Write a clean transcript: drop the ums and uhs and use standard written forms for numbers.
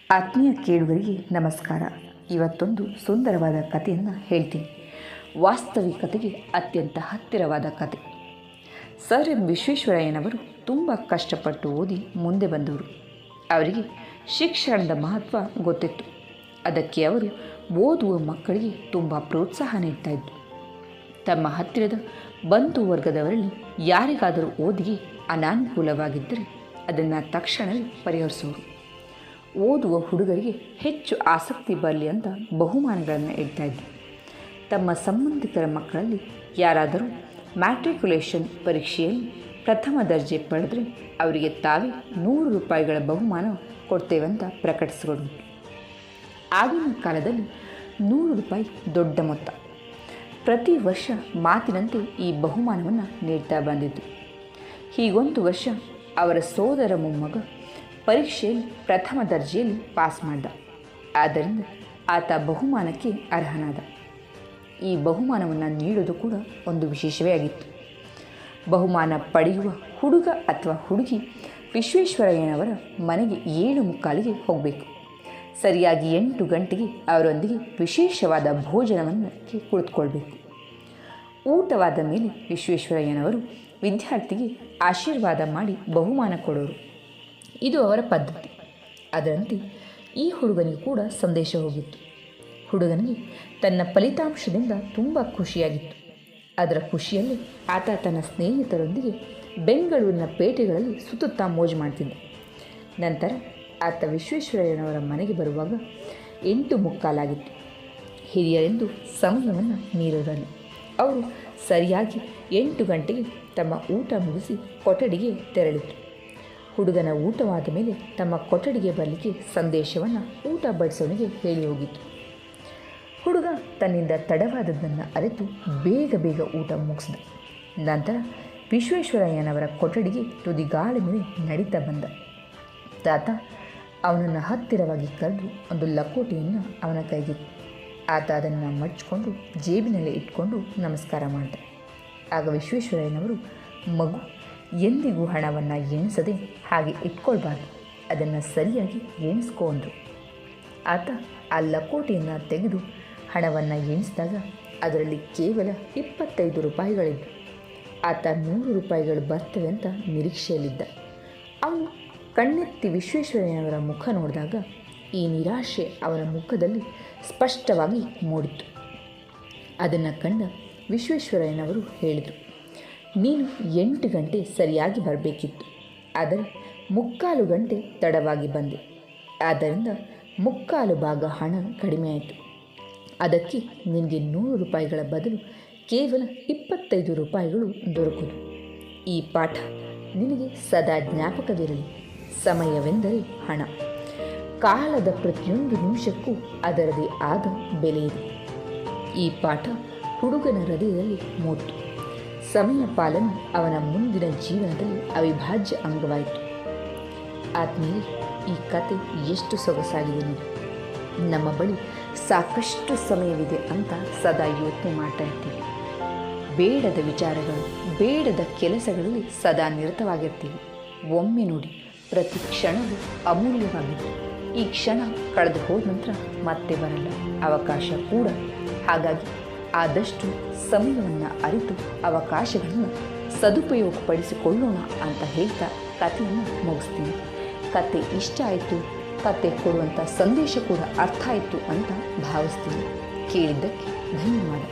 ಆತ್ಮೀಯ ಕೇಳುಗರಿಗೆ ನಮಸ್ಕಾರ. ಇವತ್ತೊಂದು ಸುಂದರವಾದ ಕಥೆಯನ್ನು ಹೇಳ್ತೀನಿ. ವಾಸ್ತವಿಕತೆಗೆ ಅತ್ಯಂತ ಹತ್ತಿರವಾದ ಕತೆ. ಸರ್ ಎಂ ವಿಶ್ವೇಶ್ವರಯ್ಯನವರು ತುಂಬ ಕಷ್ಟಪಟ್ಟು ಓದಿ ಮುಂದೆ ಬಂದವರು. ಅವರಿಗೆ ಶಿಕ್ಷಣದ ಮಹತ್ವ ಗೊತ್ತಿತ್ತು. ಅದಕ್ಕೆ ಅವರು ಓದುವ ಮಕ್ಕಳಿಗೆ ತುಂಬ ಪ್ರೋತ್ಸಾಹ ನೀಡ್ತಾಯಿದ್ರು. ತಮ್ಮ ಹತ್ತಿರದ ಬಂಧು ವರ್ಗದವರಲ್ಲಿ ಯಾರಿಗಾದರೂ ಓದಿಗೆ ಅನಾನುಕೂಲವಾಗಿದ್ದರೆ ಅದನ್ನು ತಕ್ಷಣವೇ ಪರಿಹರಿಸುವರು. ಓದುವ ಹುಡುಗರಿಗೆ ಹೆಚ್ಚು ಆಸಕ್ತಿ ಬರಲಿ ಅಂತ ಬಹುಮಾನಗಳನ್ನು ಇಡ್ತಾಯಿದ್ರು. ತಮ್ಮ ಸಂಬಂಧಿಕರ ಮಕ್ಕಳಲ್ಲಿ ಯಾರಾದರೂ ಮ್ಯಾಟ್ರಿಕ್ಯುಲೇಷನ್ ಪರೀಕ್ಷೆಯಲ್ಲಿ ಪ್ರಥಮ ದರ್ಜೆ ಪಡೆದರೆ ಅವರಿಗೆ ತಾವೇ ₹100 ಬಹುಮಾನ ಕೊಡ್ತೇವಂತ ಪ್ರಕಟಿಸಿಕೊಂಡು. ಆಗಿನ ಕಾಲದಲ್ಲಿ ₹100 ದೊಡ್ಡ ಮೊತ್ತ. ಪ್ರತಿ ವರ್ಷ ಮಾತಿನಂತೆ ಈ ಬಹುಮಾನವನ್ನು ನೀಡ್ತಾ ಬಂದಿದ್ದು. ಹೀಗೊಂದು ವರ್ಷ ಅವರ ಸೋದರ ಮೊಮ್ಮಗ ಪರೀಕ್ಷೆಯಲ್ಲಿ ಪ್ರಥಮ ದರ್ಜೆಯಲ್ಲಿ ಪಾಸ್ ಮಾಡಿದ. ಆದ್ದರಿಂದ ಆತ ಬಹುಮಾನಕ್ಕೆ ಅರ್ಹನಾದ. ಈ ಬಹುಮಾನವನ್ನು ನೀಡೋದು ಕೂಡ ಒಂದು ವಿಶೇಷವೇ ಆಗಿತ್ತು. ಬಹುಮಾನ ಪಡೆಯುವ ಹುಡುಗ ಅಥವಾ ಹುಡುಗಿ ವಿಶ್ವೇಶ್ವರಯ್ಯನವರ ಮನೆಗೆ 7:45ಗೆ ಹೋಗಬೇಕು. ಸರಿಯಾಗಿ 8 ಗಂಟೆಗೆ ಅವರೊಂದಿಗೆ ವಿಶೇಷವಾದ ಭೋಜನವನ್ನು ಕುಳಿತುಕೊಳ್ಬೇಕು. ಊಟವಾದ ಮೇಲೆ ವಿಶ್ವೇಶ್ವರಯ್ಯನವರು ವಿದ್ಯಾರ್ಥಿಗೆ ಆಶೀರ್ವಾದ ಮಾಡಿ ಬಹುಮಾನ ಕೊಡೋರು. ಇದು ಅವರ ಪದ್ಧತಿ. ಅದರಂತೆ ಈ ಹುಡುಗನಿಗೆ ಕೂಡ ಸಂದೇಶ ಹೋಗಿತ್ತು. ಹುಡುಗನಿಗೆ ತನ್ನ ಫಲಿತಾಂಶದಿಂದ ತುಂಬ ಖುಷಿಯಾಗಿತ್ತು. ಅದರ ಖುಷಿಯಲ್ಲಿ ಆತ ತನ್ನ ಸ್ನೇಹಿತರೊಂದಿಗೆ ಬೆಂಗಳೂರಿನ ಪೇಟೆಗಳಲ್ಲಿ ಸುತ್ತುತ್ತಾ ಮೋಜು ಮಾಡ್ತಿದ್ದ. ನಂತರ ಆತ ವಿಶ್ವೇಶ್ವರಯ್ಯನವರ ಮನೆಗೆ ಬರುವಾಗ 8:45 ಹಿರಿಯರೆಂದು ಸಮಯವನ್ನು ಮೀರೋರಲ್ಲ. ಅವರು ಸರಿಯಾಗಿ 8 ಗಂಟೆಗೆ ತಮ್ಮ ಊಟ ಮುಗಿಸಿ ಕೊಠಡಿಗೆ ತೆರಳಿತು. ಹುಡುಗನ ಊಟವಾದ ಮೇಲೆ ತಮ್ಮ ಕೊಠಡಿಗೆ ಬರಲಿಕ್ಕೆ ಸಂದೇಶವನ್ನು ಊಟ ಬಡಿಸೋನಿಗೆ ಹೇಳಿ ಹೋಗಿತ್ತು. ಹುಡುಗ ತನ್ನಿಂದ ತಡವಾದದ್ದನ್ನು ಅರಿತು ಬೇಗ ಊಟ ಮುಗಿಸಿದ. ನಂತರ ವಿಶ್ವೇಶ್ವರಯ್ಯನವರ ಕೊಠಡಿಗೆ ತುದಿಗಾಲ ಮೇಲೆ ನಡೀತಾ ಬಂದ. ತಾತ ಅವನನ್ನು ಹತ್ತಿರವಾಗಿ ಕರೆದು ಒಂದು ಲಕೋಟೆಯನ್ನು ಅವನ ಕೈಗಿತ್ತು. ಆತ ಅದನ್ನು ಮಡ್ಚಿಕೊಂಡು ಜೇಬಿನಲ್ಲಿ ಇಟ್ಕೊಂಡು ನಮಸ್ಕಾರ ಮಾಡಿದ. ಆಗ ವಿಶ್ವೇಶ್ವರಯ್ಯನವರು, ಮಗು, ಎಂದಿಗೂ ಹಣವನ್ನು ಎಣಿಸದೆ ಹಾಗೆ ಇಟ್ಕೊಳ್ಬಾರ್ದು, ಅದನ್ನು ಸರಿಯಾಗಿ ಎಣಿಸ್ಕೊ ಅಂದರು. ಆತ ಆ ಲಕೋಟೆಯನ್ನು ತೆಗೆದು ಹಣವನ್ನು ಎಣಿಸಿದಾಗ ಅದರಲ್ಲಿ ಕೇವಲ ₹25 ಆತ ₹100 ಬರ್ತವೆ ಅಂತ ನಿರೀಕ್ಷೆಯಲ್ಲಿದ್ದ. ಅವನು ಕಣ್ಣೆತ್ತಿ ವಿಶ್ವೇಶ್ವರಯ್ಯನವರ ಮುಖ ನೋಡಿದಾಗ ಈ ನಿರಾಶೆ ಅವನ ಮುಖದಲ್ಲಿ ಸ್ಪಷ್ಟವಾಗಿ ಮೂಡಿತು. ಅದನ್ನು ಕಂಡ ವಿಶ್ವೇಶ್ವರಯ್ಯನವರು ಹೇಳಿದರು, ನೀನು 8 ಗಂಟೆ ಸರಿಯಾಗಿ ಬರಬೇಕಿತ್ತು, ಆದರೆ 3/4 ಗಂಟೆ ತಡವಾಗಿ ಬಂದೆ. ಆದ್ದರಿಂದ 3/4 ಭಾಗ ಹಣ ಕಡಿಮೆ ಆಯಿತು. ಅದಕ್ಕೆ ನಿನಗೆ ₹100 ಬದಲು ಕೇವಲ ₹25 ದೊರಕುವುದು. ಈ ಪಾಠ ನಿನಗೆ ಸದಾ ಜ್ಞಾಪಕವಿರಲಿ. ಸಮಯವೆಂದರೆ ಹಣ. ಕಾಲದ ಪ್ರತಿಯೊಂದು ನಿಮಿಷಕ್ಕೂ ಅದರದೇ ಆದ ಬೆಲೆ ಇದೆ. ಈ ಪಾಠ ಹುಡುಗನ ಹೃದಯದಲ್ಲಿ ಮೂಡಿತು. ಸಮಯ ಪಾಲನೆ ಅವನ ಮುಂದಿನ ಜೀವನದಲ್ಲಿ ಅವಿಭಾಜ್ಯ ಅಂಗವಾಯಿತು. ಆದ್ಮೇಲೆ ಈ ಕತೆ ಎಷ್ಟು ಸೊಗಸಾಗಿದೆ ನೋಡಿ. ನಮ್ಮ ಬಳಿ ಸಾಕಷ್ಟು ಸಮಯವಿದೆ ಅಂತ ಸದಾ ಯೋಚನೆ ಮಾಡ್ತಾ ಇರ್ತೀವಿ. ಬೇಡದ ವಿಚಾರಗಳು, ಬೇಡದ ಕೆಲಸಗಳಲ್ಲಿ ಸದಾ ನಿರತವಾಗಿರ್ತೀವಿ. ಒಮ್ಮೆ ನೋಡಿ, ಪ್ರತಿ ಕ್ಷಣವೂ ಅಮೂಲ್ಯವಾಗಿದೆ. ಈ ಕ್ಷಣ ಕಳೆದು ಹೋದ ನಂತರ ಮತ್ತೆ ಬರಲ್ಲ, ಅವಕಾಶ ಕೂಡ. ಹಾಗಾಗಿ ಆದಷ್ಟು ಸಮಯವನ್ನು ಅರಿತು ಅವಕಾಶಗಳನ್ನು ಸದುಪಯೋಗಪಡಿಸಿಕೊಳ್ಳೋಣ ಅಂತ ಹೇಳ್ತಾ ಕಥೆಯನ್ನು ಮುಗಿಸ್ತೀನಿ. ಕತೆ ಇಷ್ಟ ಆಯಿತು, ಕತೆ ಕೊಡುವಂಥ ಸಂದೇಶ ಕೂಡ ಅರ್ಥ ಆಯಿತು ಅಂತ ಭಾವಿಸ್ತೀನಿ. ಕೇಳಿದ್ದಕ್ಕೆ ಧನ್ಯವಾದ.